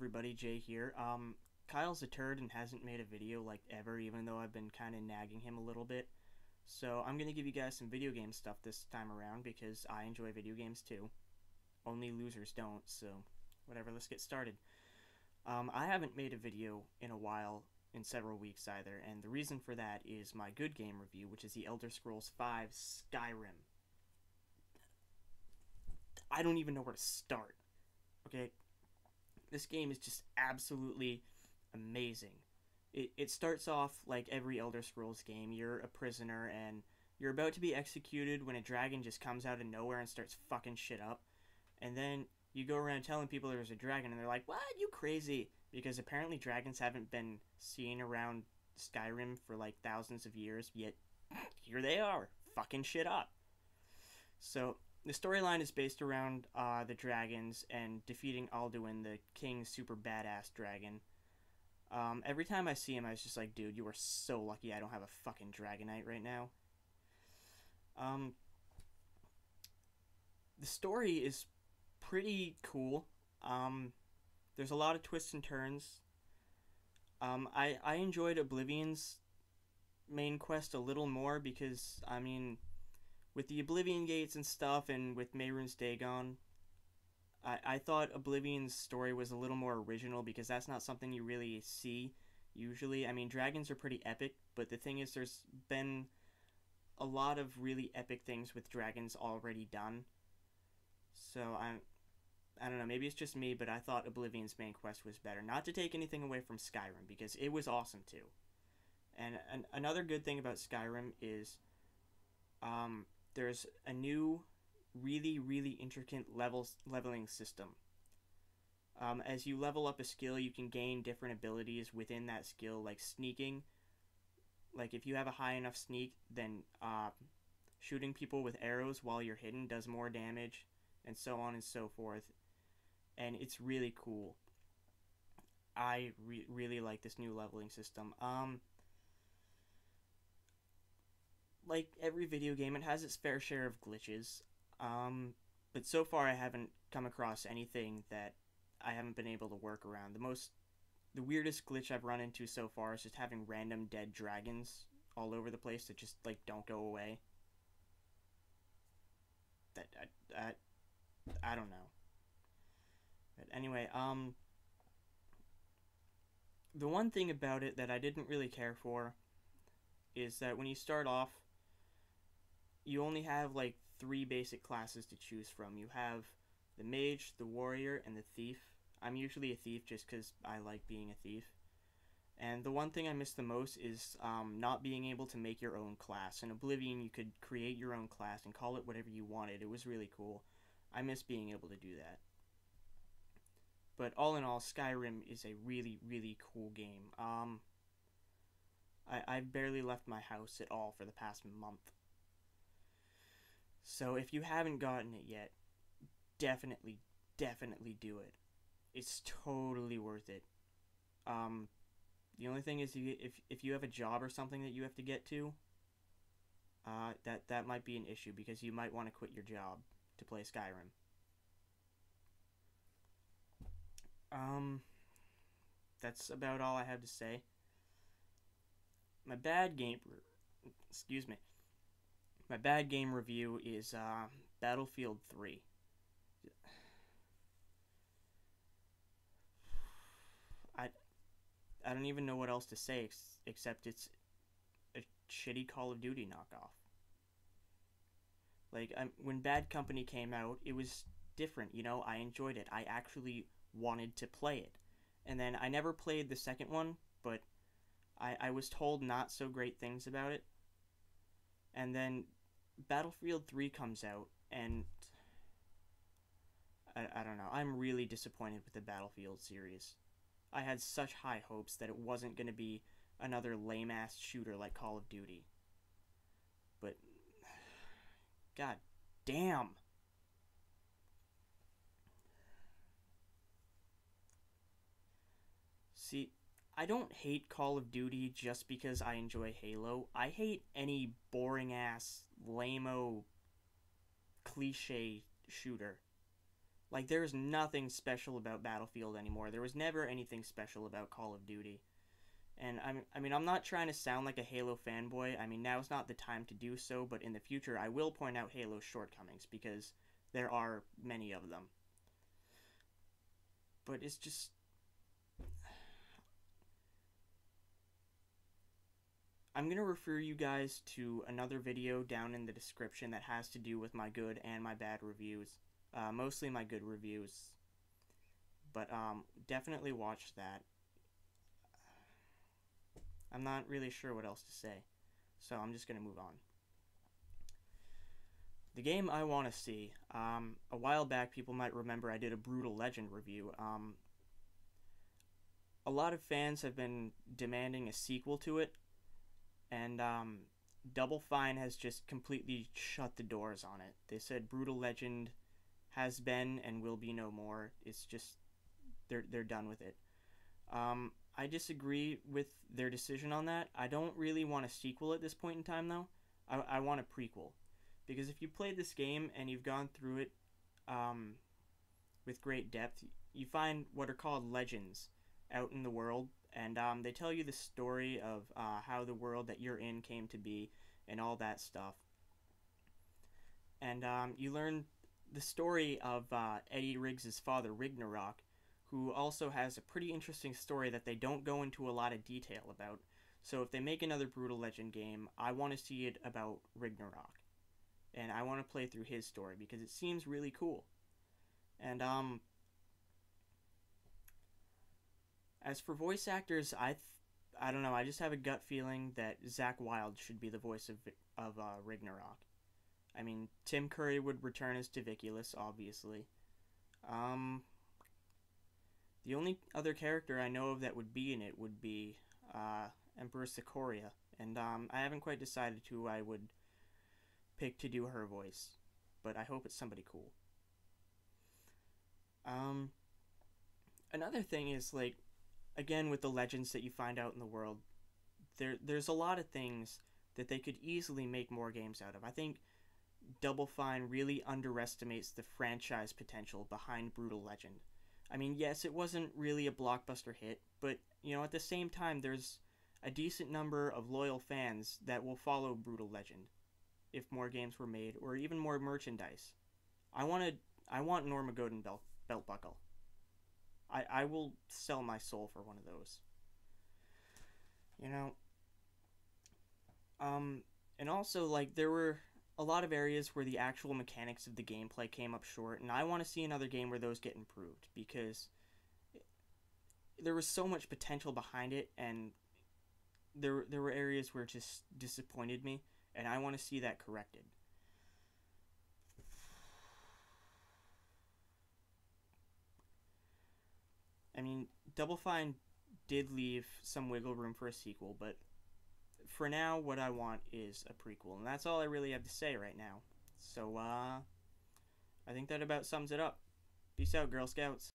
everybody, Jay here. Kyle's a turd and hasn't made a video like ever, even though I've been kind of nagging him a little bit. So I'm gonna give you guys some video game stuff this time around because I enjoy video games too. Only losers don't, so whatever, let's get started. I haven't made a video in a while, in several weeks either, and the reason for that is my good game review, which is the Elder Scrolls V Skyrim. I don't even know where to start, okay? This game is just absolutely amazing. It starts off like every Elder Scrolls game. You're a prisoner and you're about to be executed when a dragon just comes out of nowhere and starts fucking shit up. And then you go around telling people there's a dragon and they're like, "What? You crazy?" Because apparently dragons haven't been seen around Skyrim for like thousands of years, yet here they are, fucking shit up. So the storyline is based around the dragons and defeating Alduin, the king's super badass dragon. Every time I see him, I was just like, dude, you are so lucky I don't have a fucking Dragonite right now. The story is pretty cool. There's a lot of twists and turns. I enjoyed Oblivion's main quest a little more because, I mean, with the Oblivion Gates and stuff, and with Mehrunes Dagon, I thought Oblivion's story was a little more original because that's not something you really see usually. I mean, dragons are pretty epic, but the thing is there's been a lot of really epic things with dragons already done. So I don't know, maybe it's just me, but I thought Oblivion's main quest was better. Not to take anything away from Skyrim, because it was awesome too. And another good thing about Skyrim is there's a new really intricate leveling system. As you level up a skill, you can gain different abilities within that skill, like sneaking. Like if you have a high enough sneak, then shooting people with arrows while you're hidden does more damage, and so on and so forth. And it's really cool. I really like this new leveling system. Like every video game, it has its fair share of glitches. But so far I haven't come across anything that I haven't been able to work around. The weirdest glitch I've run into so far is just having random dead dragons all over the place that just like don't go away. I don't know. But anyway, the one thing about it that I didn't really care for is that when you start off, you only have like 3 basic classes to choose from. You have the mage, the warrior, and the thief. I'm usually a thief just because I like being a thief. And the one thing I miss the most is not being able to make your own class. In Oblivion, you could create your own class and call it whatever you wanted. It was really cool. I miss being able to do that. But all in all, Skyrim is a really cool game. I've barely left my house at all for the past month. So if you haven't gotten it yet, definitely do it. It's totally worth it. The only thing is if you have a job or something that you have to get to, that might be an issue because you might want to quit your job to play Skyrim. That's about all I have to say. My bad game review is Battlefield 3. I don't even know what else to say except it's a shitty Call of Duty knockoff. Like, when Bad Company came out, it was different, you know? I enjoyed it. I actually wanted to play it. And then I never played the second one, but I was told not so great things about it. And then Battlefield 3 comes out, and I don't know. I'm really disappointed with the Battlefield series. I had such high hopes that it wasn't going to be another lame-ass shooter like Call of Duty. But, god damn. See, I don't hate Call of Duty just because I enjoy Halo. I hate any boring-ass, lame-o, cliche shooter. Like, there's nothing special about Battlefield anymore. There was never anything special about Call of Duty. And I mean, I'm not trying to sound like a Halo fanboy. I mean, now's not the time to do so, but in the future, I will point out Halo's shortcomings because there are many of them. But it's just. I'm going to refer you guys to another video down in the description that has to do with my good and my bad reviews. Mostly my good reviews. But definitely watch that. I'm not really sure what else to say. So I'm just going to move on. The game I want to see. A while back, people might remember I did a Brutal Legend review. A lot of fans have been demanding a sequel to it. And Double Fine has just completely shut the doors on it. They said Brutal Legend has been and will be no more. It's just they're done with it. I disagree with their decision on that. I don't really want a sequel at this point in time, though. I want a prequel, because if you played this game and you've gone through it with great depth, you find what are called legends out in the world, and they tell you the story of how the world that you're in came to be and all that stuff. And you learn the story of Eddie Riggs' father, Ragnarok, who also has a pretty interesting story that they don't go into a lot of detail about. So if they make another Brutal Legend game, I want to see it about Ragnarok. And I want to play through his story because it seems really cool. And as for voice actors, I don't know, I just have a gut feeling that Zach Wilde should be the voice of Ragnarok. I mean, Tim Curry would return as Diviculus, obviously. The only other character I know of that would be in it would be Empress Sikoria, and I haven't quite decided who I would pick to do her voice, but I hope it's somebody cool. Another thing is, like, again, with the legends that you find out in the world, there's a lot of things that they could easily make more games out of. I think Double Fine really underestimates the franchise potential behind Brutal Legend. I mean, yes, it wasn't really a blockbuster hit, but, you know, at the same time, there's a decent number of loyal fans that will follow Brutal Legend if more games were made, or even more merchandise. I want Norma Godin belt buckle. I will sell my soul for one of those. You know, and also, like, there were a lot of areas where the actual mechanics of the gameplay came up short, and I want to see another game where those get improved, because there was so much potential behind it, and there were areas where it just disappointed me, and I want to see that corrected. I mean, Double Fine did leave some wiggle room for a sequel, but for now, what I want is a prequel, and that's all I really have to say right now. So, I think that about sums it up. Peace out, Girl Scouts.